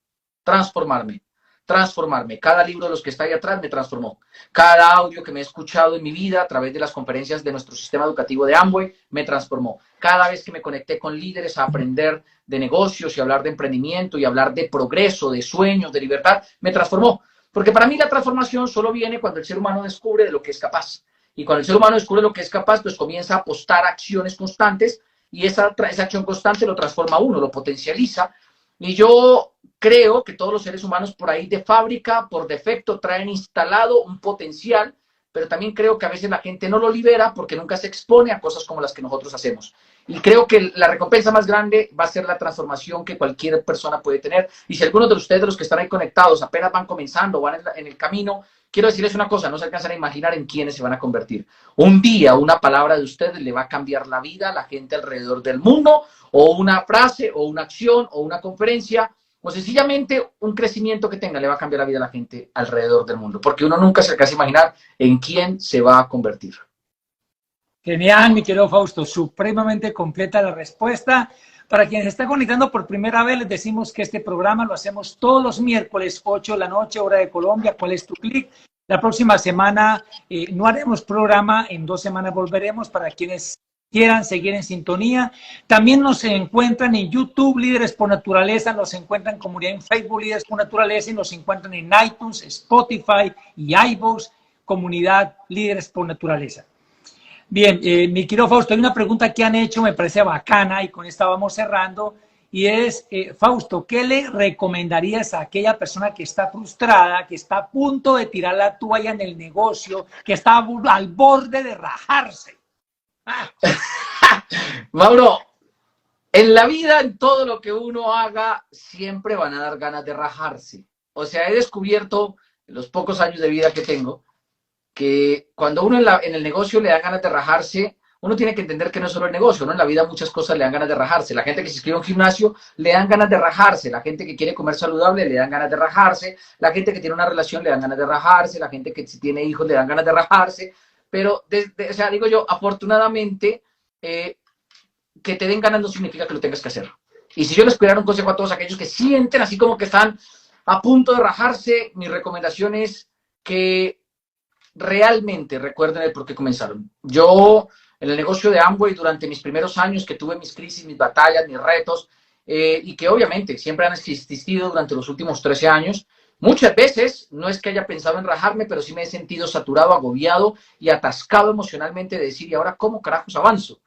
Transformarme. Cada libro de los que está ahí atrás me transformó. Cada audio que me he escuchado en mi vida a través de las conferencias de nuestro sistema educativo de Amway me transformó. Cada vez que me conecté con líderes a aprender de negocios y hablar de emprendimiento y hablar de progreso, de sueños, de libertad, me transformó. Porque para mí la transformación solo viene cuando el ser humano descubre de lo que es capaz. Y cuando el ser humano descubre lo que es capaz, pues comienza a apostar acciones constantes y esa acción constante lo transforma a uno, lo potencializa. Y yo creo que todos los seres humanos por ahí de fábrica, por defecto, traen instalado un potencial, pero también creo que a veces la gente no lo libera porque nunca se expone a cosas como las que nosotros hacemos. Y creo que la recompensa más grande va a ser la transformación que cualquier persona puede tener. Y si algunos de ustedes, de los que están ahí conectados, apenas van comenzando, van en el camino, quiero decirles una cosa, no se alcanzan a imaginar en quiénes se van a convertir. Un día una palabra de ustedes le va a cambiar la vida a la gente alrededor del mundo, o una frase, o una acción, o una conferencia, o sencillamente un crecimiento que tenga le va a cambiar la vida a la gente alrededor del mundo, porque uno nunca se alcanza a imaginar en quién se va a convertir.
Genial, mi querido Fausto, supremamente completa la respuesta. Para quienes están conectando por primera vez, les decimos que este programa lo hacemos todos los miércoles, 8 de la noche, hora de Colombia. ¿Cuál es tu clic? La próxima semana no haremos programa, en 2 semanas volveremos para quienes quieran seguir en sintonía. También nos encuentran en YouTube, Líderes por Naturaleza, nos encuentran en comunidad en Facebook, Líderes por Naturaleza, y nos encuentran en iTunes, Spotify y iVoox, comunidad Líderes por Naturaleza. Bien, mi querido Fausto, hay una pregunta que han hecho, me parece bacana, y con esta vamos cerrando, y es, Fausto, ¿qué le recomendarías a aquella persona que está frustrada, que está a punto de tirar la toalla en el negocio, que está al borde de rajarse?
Mauro, en la vida, en todo lo que uno haga, siempre van a dar ganas de rajarse. O sea, he descubierto en los pocos años de vida que tengo que cuando uno en el negocio le da ganas de rajarse, uno tiene que entender que no es solo el negocio, ¿no? En la vida muchas cosas le dan ganas de rajarse. La gente que se inscribe a un gimnasio le dan ganas de rajarse. La gente que quiere comer saludable le dan ganas de rajarse. La gente que tiene una relación le dan ganas de rajarse. La gente que si tiene hijos le dan ganas de rajarse. Pero, o sea, digo yo, afortunadamente, que te den ganas no significa que lo tengas que hacer. Y si yo les pudiera dar un consejo a todos aquellos que sienten así como que están a punto de rajarse, mi recomendación es que realmente recuerden el por qué comenzaron. Yo, en el negocio de Amway, durante mis primeros años que tuve mis crisis, mis batallas, mis retos, y que obviamente siempre han existido durante los últimos 13 años, muchas veces no es que haya pensado en rajarme, pero sí me he sentido saturado, agobiado y atascado emocionalmente de decir, ¿y ahora cómo carajos avanzo?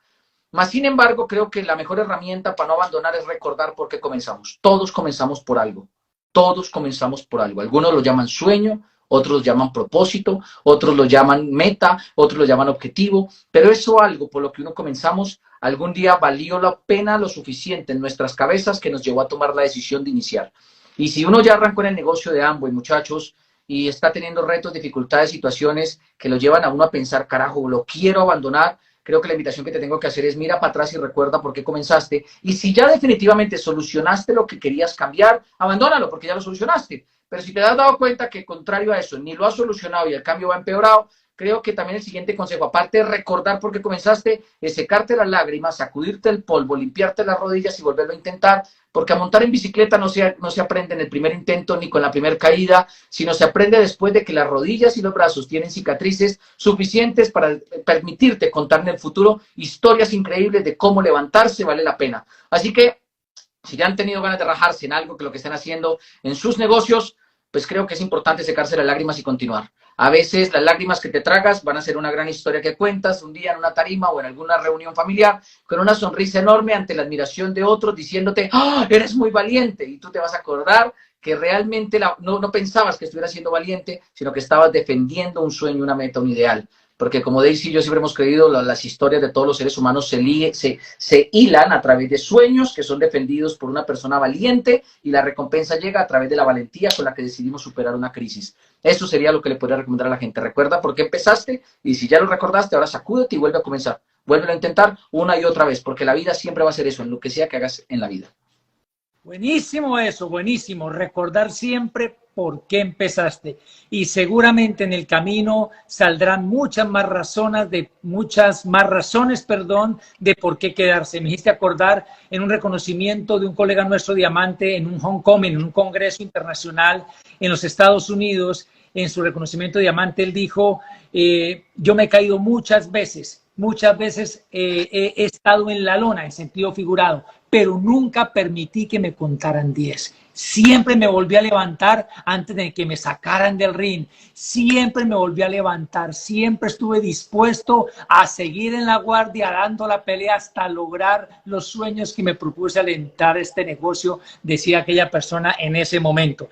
Más sin embargo, creo que la mejor herramienta para no abandonar es recordar por qué comenzamos. Todos comenzamos por algo. Todos comenzamos por algo. Algunos lo llaman sueño, otros lo llaman propósito, otros lo llaman meta, otros lo llaman objetivo, pero eso algo por lo que uno comenzamos, algún día valió la pena lo suficiente en nuestras cabezas que nos llevó a tomar la decisión de iniciar. Y si uno ya arrancó en el negocio de Amway, muchachos, y está teniendo retos, dificultades, situaciones que lo llevan a uno a pensar, carajo, lo quiero abandonar, creo que la invitación que te tengo que hacer es mira para atrás y recuerda por qué comenzaste. Y si ya definitivamente solucionaste lo que querías cambiar, abandónalo porque ya lo solucionaste. Pero si te has dado cuenta que contrario a eso, ni lo has solucionado y el cambio va empeorado, creo que también el siguiente consejo, aparte de recordar por qué comenzaste, es secarte las lágrimas, sacudirte el polvo, limpiarte las rodillas y volverlo a intentar, porque a montar en bicicleta no se aprende en el primer intento ni con la primera caída, sino se aprende después de que las rodillas y los brazos tienen cicatrices suficientes para permitirte contar en el futuro historias increíbles de cómo levantarse vale la pena. Así que, si ya han tenido ganas de rajarse en algo que lo que estén haciendo en sus negocios, pues creo que es importante secarse las lágrimas y continuar. A veces las lágrimas que te tragas van a ser una gran historia que cuentas un día en una tarima o en alguna reunión familiar con una sonrisa enorme ante la admiración de otros diciéndote, ¡oh, eres muy valiente! Y tú te vas a acordar que realmente no pensabas que estuvieras siendo valiente, sino que estabas defendiendo un sueño, una meta, un ideal. Porque como Daisy y yo siempre hemos creído, las historias de todos los seres humanos se hilan a través de sueños que son defendidos por una persona valiente y la recompensa llega a través de la valentía con la que decidimos superar una crisis. Eso sería lo que le podría recomendar a la gente. Recuerda por qué empezaste y si ya lo recordaste, ahora sacúdete y vuelve a comenzar. Vuélvelo a intentar una y otra vez, porque la vida siempre va a ser eso, en lo que sea que hagas en la vida.
Buenísimo eso, buenísimo. Recordar siempre por qué empezaste. Y seguramente en el camino saldrán muchas más razones, de por qué quedarse. Me hiciste acordar en un reconocimiento de un colega nuestro diamante en un homecoming, en un congreso internacional en los Estados Unidos. En su reconocimiento de diamante, él dijo, yo me he caído muchas veces he estado en la lona en sentido figurado, pero nunca permití que me contaran 10. Siempre me volví a levantar antes de que me sacaran del ring. Siempre me volví a levantar. Siempre estuve dispuesto a seguir en la guardia, dando la pelea hasta lograr los sueños que me propuse al entrar a este negocio, decía aquella persona en ese momento.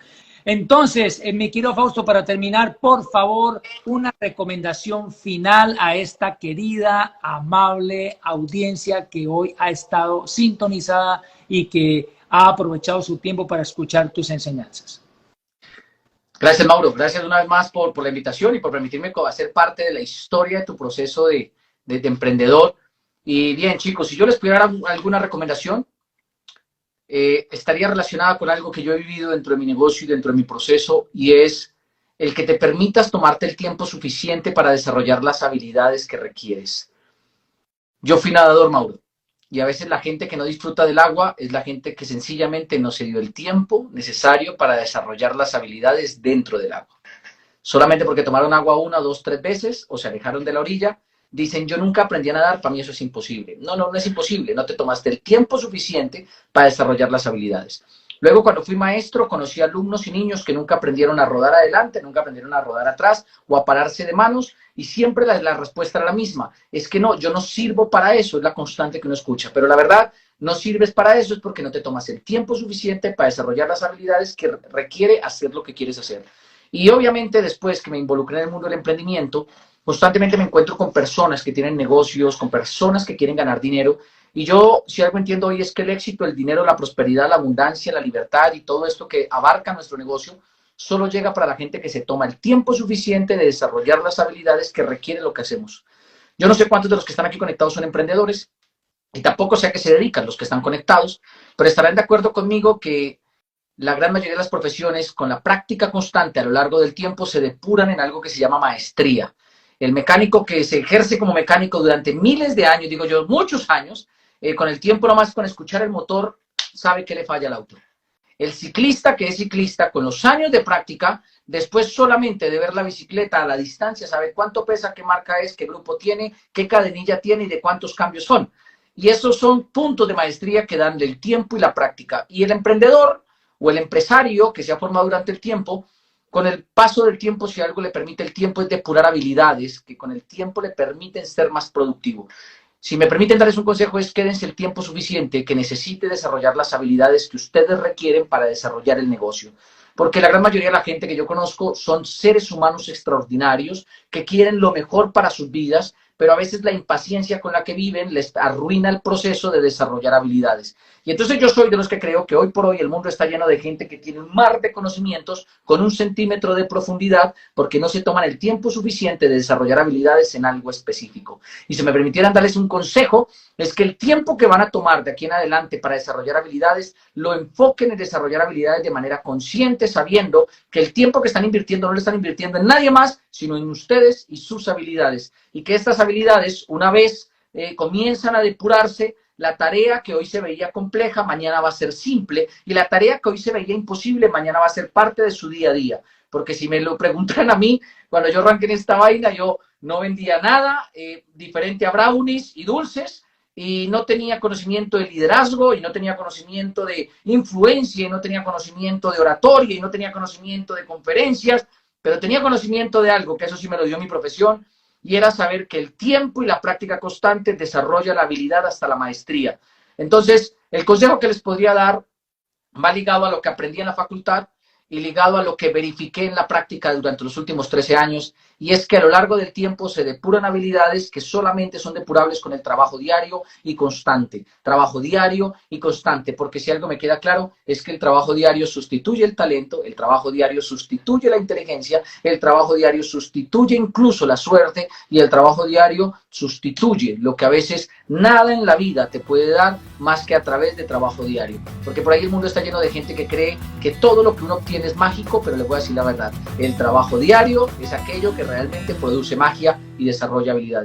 Entonces, mi querido Fausto, para terminar, por favor, una recomendación final a esta querida, amable audiencia que hoy ha estado sintonizada y que ha aprovechado su tiempo para escuchar tus enseñanzas.
Gracias, Mauro. Gracias una vez más por la invitación y por permitirme hacer parte de la historia de tu proceso de emprendedor. Y bien, chicos, si yo les pudiera dar alguna recomendación, estaría relacionada con algo que yo he vivido dentro de mi negocio y dentro de mi proceso, y es el que te permitas tomarte el tiempo suficiente para desarrollar las habilidades que requieres. Yo fui nadador, Mauro, y a veces la gente que no disfruta del agua es la gente que sencillamente no se dio el tiempo necesario para desarrollar las habilidades dentro del agua. Solamente porque tomaron agua 1, 2, 3 veces o se alejaron de la orilla, dicen, yo nunca aprendí a nadar, para mí eso es imposible. No es imposible, no te tomaste el tiempo suficiente para desarrollar las habilidades. Luego, cuando fui maestro, conocí alumnos y niños que nunca aprendieron a rodar adelante, nunca aprendieron a rodar atrás o a pararse de manos, y siempre la respuesta era la misma. Es que no, yo no sirvo para eso, es la constante que uno escucha. Pero la verdad, no sirves para eso es porque no te tomas el tiempo suficiente para desarrollar las habilidades que requiere hacer lo que quieres hacer. Y obviamente, después que me involucré en el mundo del emprendimiento, constantemente me encuentro con personas que tienen negocios, con personas que quieren ganar dinero. Y yo, si algo entiendo hoy es que el éxito, el dinero, la prosperidad, la abundancia, la libertad y todo esto que abarca nuestro negocio, solo llega para la gente que se toma el tiempo suficiente de desarrollar las habilidades que requiere lo que hacemos. Yo no sé cuántos de los que están aquí conectados son emprendedores y tampoco sé a qué se dedican los que están conectados, pero estarán de acuerdo conmigo que la gran mayoría de las profesiones, con la práctica constante a lo largo del tiempo, se depuran en algo que se llama maestría. El mecánico que se ejerce como mecánico durante miles de años, digo yo, muchos años, con el tiempo nomás con escuchar el motor, sabe que le falla al auto. El ciclista que es ciclista, con los años de práctica, después solamente de ver la bicicleta a la distancia, sabe cuánto pesa, qué marca es, qué grupo tiene, qué cadenilla tiene y de cuántos cambios son. Y esos son puntos de maestría que dan el tiempo y la práctica. Y el emprendedor o el empresario que se ha formado durante el tiempo, con el paso del tiempo, si algo le permite el tiempo, es depurar habilidades que con el tiempo le permiten ser más productivo. Si me permiten darles un consejo, es quédense el tiempo suficiente que necesite desarrollar las habilidades que ustedes requieren para desarrollar el negocio. Porque la gran mayoría de la gente que yo conozco son seres humanos extraordinarios que quieren lo mejor para sus vidas, pero a veces la impaciencia con la que viven les arruina el proceso de desarrollar habilidades. Y entonces yo soy de los que creo que hoy por hoy el mundo está lleno de gente que tiene un mar de conocimientos con 1 centímetro de profundidad porque no se toman el tiempo suficiente de desarrollar habilidades en algo específico. Y si me permitieran darles un consejo, es que el tiempo que van a tomar de aquí en adelante para desarrollar habilidades, lo enfoquen en desarrollar habilidades de manera consciente, sabiendo que el tiempo que están invirtiendo no lo están invirtiendo en nadie más, sino en ustedes y sus habilidades. Y que estas habilidades, una vez comienzan a depurarse, la tarea que hoy se veía compleja, mañana va a ser simple, y la tarea que hoy se veía imposible, mañana va a ser parte de su día a día. Porque si me lo preguntan a mí, cuando yo arranqué en esta vaina, yo no vendía nada diferente a brownies y dulces, y no tenía conocimiento de liderazgo, y no tenía conocimiento de influencia, y no tenía conocimiento de oratoria, y no tenía conocimiento de conferencias, pero tenía conocimiento de algo, que eso sí me lo dio mi profesión, y era saber que el tiempo y la práctica constante desarrolla la habilidad hasta la maestría. Entonces, el consejo que les podría dar va ligado a lo que aprendí en la facultad y ligado a lo que verifiqué en la práctica durante los últimos 13 años, y es que a lo largo del tiempo se depuran habilidades que solamente son depurables con el trabajo diario y constante. Trabajo diario y constante, porque si algo me queda claro es que el trabajo diario sustituye el talento, el trabajo diario sustituye la inteligencia, el trabajo diario sustituye incluso la suerte, y el trabajo diario sustituye lo que a veces nada en la vida te puede dar más que a través de trabajo diario. Porque por ahí el mundo está lleno de gente que cree que todo lo que uno obtiene es mágico, pero les voy a decir la verdad. El trabajo diario es aquello que realmente produce magia y desarrolla habilidades.